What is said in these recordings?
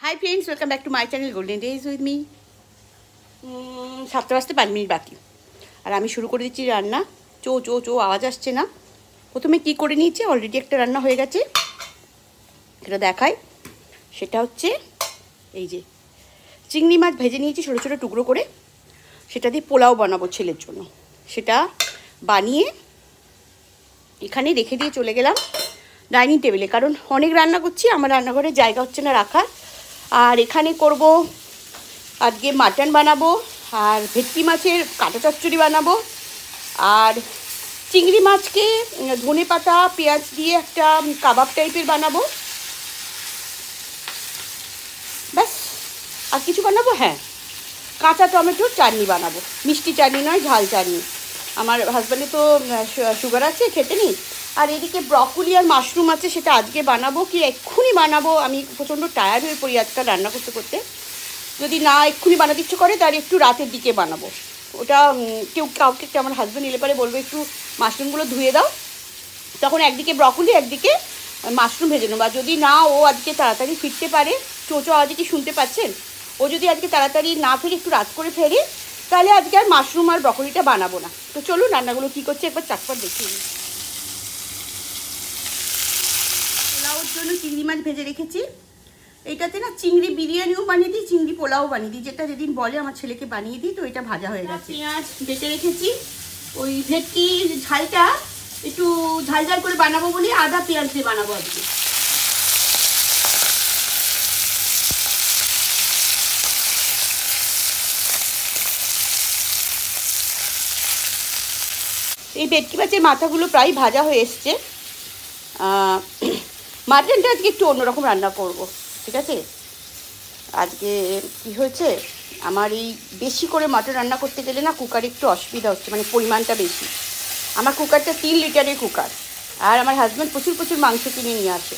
Hi friends, welcome back to my channel Golden Days with me. 7টা বাজতে 5 minute বাকি আর আমি শুরু করে দিচ্ছি রান্না। চো চো চো আওয়াজ আসছে না? প্রথমে কি করে নিয়েছি, অলরেডি একটা রান্না হয়ে গেছে, এটা দেখাই। সেটা হচ্ছে এই যে চিংড়ি মাছ ভেজে নিয়েছি ছোটো ছোটো টুকরো করে, সেটা দিয়ে পোলাও বানাবো ছেলের জন্য। সেটা বানিয়ে এখানে রেখে দিয়ে চলে গেলাম ডাইনিং টেবিলে, কারণ অনেক রান্না করছি, আমার রান্নাঘরে জায়গা হচ্ছে না রাখার। আর এখানে করব আজকে মাটন বানাবো, আর ভেটকি মাছের কাঁটা চচ্চড়ি বানাবো, আর চিংড়ি মাছকে ধনে পাতা পেঁয়াজ দিয়ে একটা কাবাব টাইপের বানাবো। ব্যাস, আর কিছু বানাবো, হ্যাঁ কাঁচা টমেটোর চাটনি বানাবো, মিষ্টি চাটনি নয়, ঝাল চাটনি। আমার হাজব্যান্ডে তো সুগার আছে, খেতে নিই। আর এদিকে ব্রকলি আর মাশরুম আছে, সেটা আজকে বানাবো কি এক্ষুনি বানাবো। আমি প্রচণ্ড টায়ার্ড হয়ে পড়ি আজকাল রান্না করতে করতে। যদি না এক্ষুনি বানাতে ইচ্ছে করে তাহলে একটু রাতের দিকে বানাবো। ওটা কাউকে আমার হাজব্যান্ড এলে পরে বলবো একটু মাশরুমগুলো ধুয়ে দাও, তখন একদিকে ব্রকলি একদিকে মাশরুম ভেজে নেবো। আর যদি না ও আজকে তাড়াতাড়ি ফিরতে পারে, চোচো আজকে কি শুনতে পাচ্ছেন, ও যদি আজকে তাড়াতাড়ি না ফিরে একটু রাত করে ফেরে, তাহলে আজকে আর মাশরুম আর ব্রকলিটা বানাবো না। তো চলুন রান্নাগুলো কী করছে একবার চাকপাট দেখিয়ে নিই। পোলাওর জন্য চিংড়ি মাছ ভেজে রেখেছি। এইটাতে না চিংড়ি বিরিয়ানিও বানিয়ে দিই, চিংড়ি পোলাও বানিয়ে দিই, যেটা যেদিন বলে আমার ছেলেকে বানিয়ে দিই। তো এটা ভাজা হয়ে গেছে। পেঁয়াজ বেটে রেখেছি, ওই ভেটকি ঝালটা একটু ঝাল ঝাল করে বানাবো বলে আদা পেঁয়াজ দিয়ে বানাবো আজকে। এই ভেটকি মাছের মাথাগুলো প্রায় ভাজা হয়ে এসছে। মাটনটা আজকে একটু অন্যরকম রান্না করব, ঠিক আছে? আজকে কি হয়েছে, আমার এই বেশি করে মাটন রান্না করতে গেলে না কুকারে একটু অসুবিধা হচ্ছে, মানে পরিমাণটা বেশি। আমার কুকারটা 3 লিটারের কুকার, আর আমার হাজব্যান্ড প্রচুর প্রচুর মাংস কিনে নিয়ে আসে।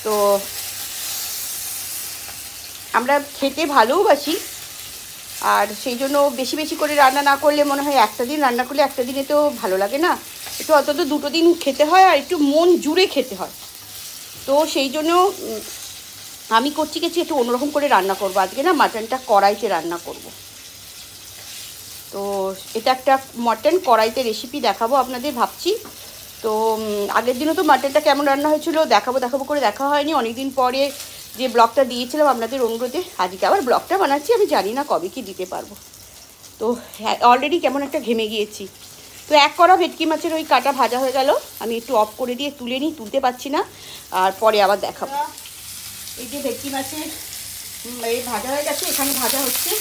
তো আমরা খেতে ভালোবাসি, আর সেই জন্য বেশি বেশি করে রান্না না করলে মনে হয় একটা দিন রান্না করলে একটা দিনে তো ভালো লাগে না, একটু অন্তত 2টো দিন খেতে হয়, আর একটু মন জুড়ে খেতে হয়। তো সেই জন্য আমি করছি একটু অন্যরকম করে রান্না করব। আজকে না মাটনটা কড়াইতে রান্না করব। তো এটা একটা মটন কড়াইতে রেসিপি দেখাবো আপনাদের ভাবছি। তো আগের দিনও তো মাটনটা কেমন রান্না হয়েছিল দেখাবো করে দেখা হয়নি, অনেক দিন পরে যে ব্লগটা দিয়েছিলাম আপনাদের অনুরোধে আজকে আবার ব্লগটা বানাচ্ছি। আমি জানি না কবে কি দিতে পারবো। তো অলরেডি কেমন একটা ঘেমে গিয়েছি। তো এক কড়া ভেটকি মাছের ওই কাটা ভাজা হয়ে গেল, আমি একটু অফ করে দিয়ে তুলে নিই, তুলতে পারছি না, আর পরে আবার দেখাবো। এই যে ভেটকি মাছের এই ভাজা হয়ে গেছে, এখানে ভাজা হচ্ছে,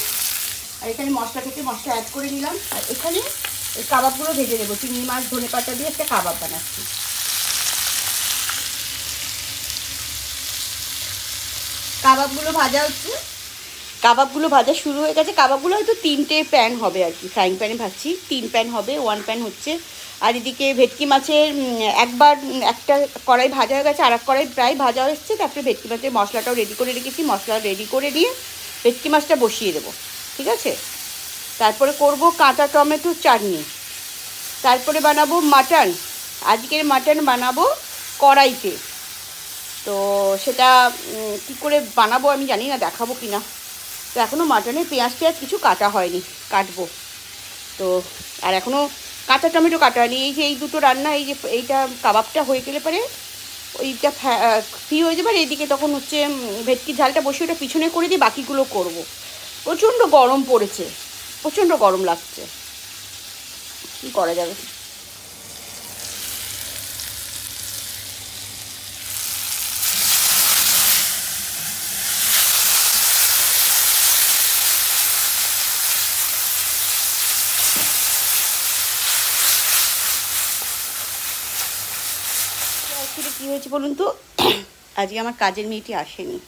আর এখানে মশলা অ্যাড করে নিলাম। আর এখানে এই কাবাবগুলো ভেজে দেবো, চিংড়ি মাছ ধনে পাতা দিয়ে একটা কাবাব বানাচ্ছি। কাবাবগুলো ভাজা হচ্ছে, কাবাবগুলো ভাজা শুরু হয়ে গেছে। কাবাবগুলো হয়তো 3টে প্যান হবে আর কি, ফ্রাইং প্যানে ভাজছি, 3 প্যান হবে, 1 প্যান হচ্ছে। আর এদিকে ভেটকি মাছের একবার একটা কড়াই ভাজা হয়ে গেছে, আর এক কড়াই প্রায় ভাজা হচ্ছে। তারপরে ভেটকি মাছের মশলাটাও রেডি করে রেখেছি, মশলা রেডি করে দিয়ে ভেটকি মাছটা বসিয়ে দেবো, ঠিক আছে? তারপরে করব কাঁচা টমেটোর চাটনি, তারপরে বানাবো মাটন। আজকের মাটন বানাবো কড়াইতে। তো সেটা কী করে বানাবো আমি জানি না, দেখাবো কি না। তো এখনও মাটনের পেঁয়াজ কিছু কাটা হয়নি, কাটবো। তো আর এখনও কাঁচা টমেটো কাটা হয়নি। এই যে এই দুটো রান্না, এই যে এইটা কাবাবটা হয়ে গেলে পরে ওইটা ফ্রি হয়ে যাবে। আর এইদিকে তখন হচ্ছে ভেটকি ঝালটা বসে ওটা পিছনে করে দিয়ে বাকিগুলো করব। প্রচণ্ড গরম পড়েছে, প্রচণ্ড গরম লাগছে, কী করা যাবে। কী হয়েছে বলুন তো, আজকে আমার কাজের মেয়েটি আসেনি,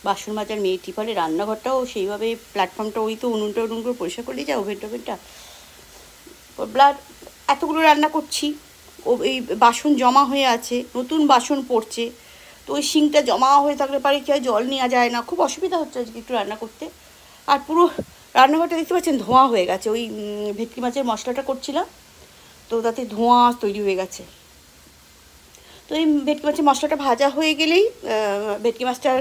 বাসন মাজার মেয়েটি, ফলে রান্নাঘরটাও সেইভাবে প্ল্যাটফর্মটা ওই তো উনুনটা করে পরিষ্কার করে যায়, ওভেনটা এতগুলো রান্না করছি, ও এই বাসন জমা হয়ে আছে, নতুন বাসন পড়ছে। তো ওই সিঙ্কটা জমা হয়ে থাকলে পারে কি হয়, জল নেওয়া যায় না, খুব অসুবিধা হচ্ছে আজকে একটু রান্না করতে। আর পুরো রান্নাঘরটা দেখতে পাচ্ছেন ধোঁয়া হয়ে গেছে, ওই ভেটকি মাছের মশলাটা করছিলাম তো তাতে ধোঁয়া তৈরি হয়ে গেছে। তো তো এই ভেটকি মাছের মশলাটা ভাজা হয়ে গেলেই ভেটকি মাছটার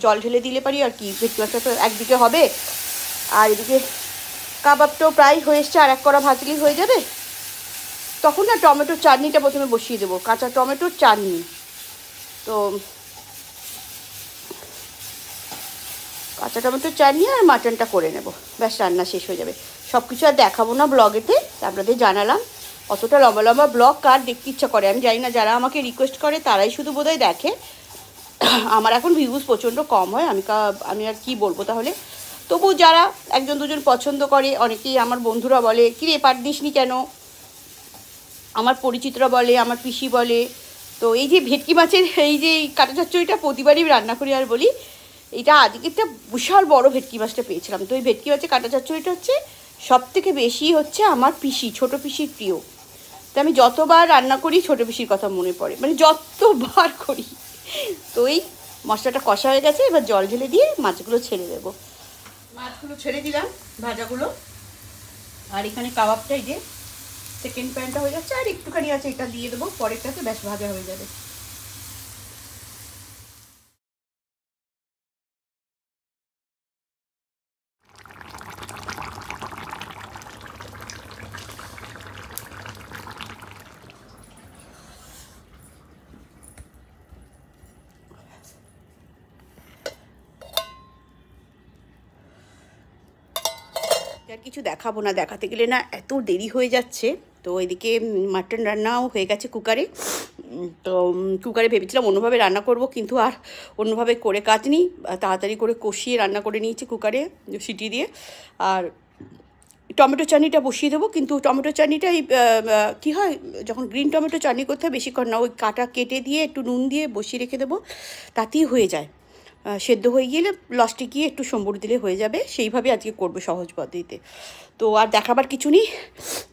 জল ঢেলে দিলে পারি আর কি। ভেটকি মাছটা তো একদিকে হবে, আর এদিকে কাবাবটাও প্রায় হয়ে এসছে, আর এক কড়া ভাজলেই হয়ে যাবে। তখন না টমেটোর চাটনিটা প্রথমে বসিয়ে দেবো, কাঁচা টমেটোর চাটনি। তো কাঁচা টমেটোর চাটনি আর মাটনটা করে নেব, ব্যাস রান্না শেষ হয়ে যাবে। সব কিছু আর দেখাবো না ব্লগেতে, আপনাদের জানালাম। অতটা লম্বা লম্বা ব্লগ কার দেখতে ইচ্ছা করে আমি জানি না, যারা আমাকে রিকোয়েস্ট করে তারাই শুধু বোধহয় দেখে। আমার এখন ভিউজ প্রচণ্ড কম হয়, আমি আর কি বলবো তাহলে। তবু যারা একজন দুজন পছন্দ করে, অনেকেই আমার বন্ধুরা বলে কিরে পাট দিসনি কেন, আমার পরিচিতরা বলে, আমার পিসি বলে। তো এই যে ভেটকি মাছের এই যে কাঁটা চচ্চড়িটা প্রতিবারই রান্না করি আর বলি, এটা আজকে একটা বিশাল বড় ভেটকি মাছটা পেয়েছিলাম। তো এই ভেটকি মাছের কাঁটা চচ্চড়িটা হচ্ছে সবথেকে বেশি হচ্ছে আমার পিসি, ছোটো পিসির প্রিয়। তো আমি যতবার রান্না করি ছোটো পিসির কথা মনে পড়ে, মানে যতবার করি। তো এই মশলাটা কষা হয়ে গেছে, এবার জল ঢেলে দিয়ে মাছগুলো ছেড়ে দেবো। মাছগুলো ছেড়ে দিলাম ভাজাগুলো, আর এখানে কাবাবটা এই যে সেকেন্ড প্যানটা হয়ে যাচ্ছে, আর একটুখানি আছে, এটা দিয়ে দেবো, পরেরটাতে ব্যাস ভাজা হয়ে যাবে। আর কিছু দেখাবো না, দেখাতে গেলে না এত দেরি হয়ে যাচ্ছে। তো এদিকে মাটন রান্নাও হয়ে গেছে কুকারে। তো কুকারে ভেবেছিলাম অন্যভাবে রান্না করব, কিন্তু আর অন্যভাবে করে কাজ নেই, তাড়াতাড়ি করে কষিয়ে রান্না করে নিয়েছি কুকারে সিটি দিয়ে। আর টমেটো চাটনিটা বসিয়ে দেবো, কিন্তু টমেটো চাটনিটা কী হয়, যখন গ্রিন টমেটো চাটনি করতে হয় বেশিক্ষণ না, ওই কাটা কেটে দিয়ে একটু নুন দিয়ে বসিয়ে রেখে দেবো, তাতেই হয়ে যায়। সেদ্ধ হয়ে গেলে লাস্টে গিয়ে একটু সম্বর দিলে হয়ে যাবে, সেইভাবে আজকে করবো সহজ পদ্ধতিতে। তো আর দেখাবার কিছু নেই।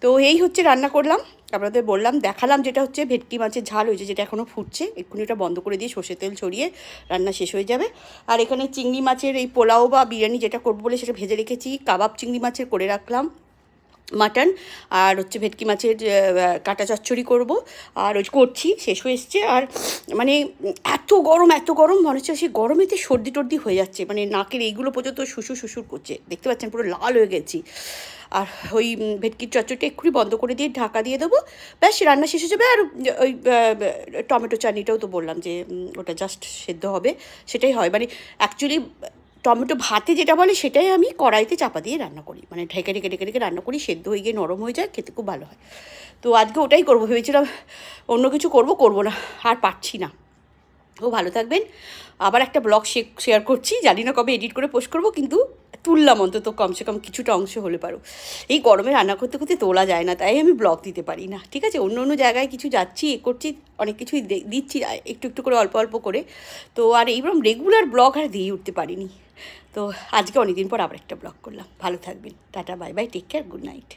তো এই হচ্ছে রান্না করলাম, আপনাদের বললাম, দেখালাম যেটা হচ্ছে ভেটকি মাছের ঝাল হয়েছে, যেটা এখনও ফুটছে, এক্ষুনি ওটা বন্ধ করে দিয়ে সর্ষের তেল ছড়িয়ে রান্না শেষ হয়ে যাবে। আর এখানে চিংড়ি মাছের এই পোলাও বা বিরিয়ানি যেটা করবো বলে সেটা ভেজে রেখেছি, কাবাব চিংড়ি মাছের করে রাখলাম, মাটন, আর হচ্ছে ভেটকি মাছের কাঁটা চচ্চড়ি করবো, আর ওই করছি, শেষ হয়ে এসছে। আর মানে এত গরম মনে হচ্ছে সেই গরমেতে সর্দি টর্দি হয়ে যাচ্ছে, মানে নাকের এইগুলো পর্যন্ত শ্বশুর করছে, দেখতে পাচ্ছেন পুরো লাল হয়ে গেছি। আর ওই ভেটকির চচ্চড়িটা এক্ষুনি বন্ধ করে দিয়ে ঢাকা দিয়ে দেবো, ব্যাস রান্না শেষ হয়ে যাবে। আর ওই টমেটো চাটনিটাও তো বললাম যে ওটা জাস্ট সেদ্ধ হবে, সেটাই হয়। মানে অ্যাকচুয়ালি টমেটো ভাতে যেটা বলে সেটাই আমি কড়াইতে চাপা দিয়ে রান্না করি, মানে ঢেকে রান্না করি, সেদ্ধ হয়ে গিয়ে নরম হয়ে যায়, খেতে খুব ভালো হয়। তো আজকে ওটাই করবো ভেবেছিলাম, অন্য কিছু করবো না, আর পারছি না। ও ভালো থাকবেন, আবার একটা ব্লগ শেয়ার করছি, জানি না কবে এডিট করে পোস্ট করবো, কিন্তু তুললাম অন্তত কমসে কম কিছুটা অংশ হলে পারো। এই গরমে রান্না করতে করতে তোলা যায় না, তাই আমি ব্লগ দিতে পারি না, ঠিক আছে। অন্য জায়গায় কিছু যাচ্ছি, করছি, অনেক কিছুই দিচ্ছি একটু করে, অল্প করে। তো আর এইরকম রেগুলার ব্লগ আর দিয়ে উঠতে পারিনি। তো আজকে অনেকদিন পর আবার একটা ব্লগ করলাম। ভালো থাকবেন, tata bye bye, take care, good night.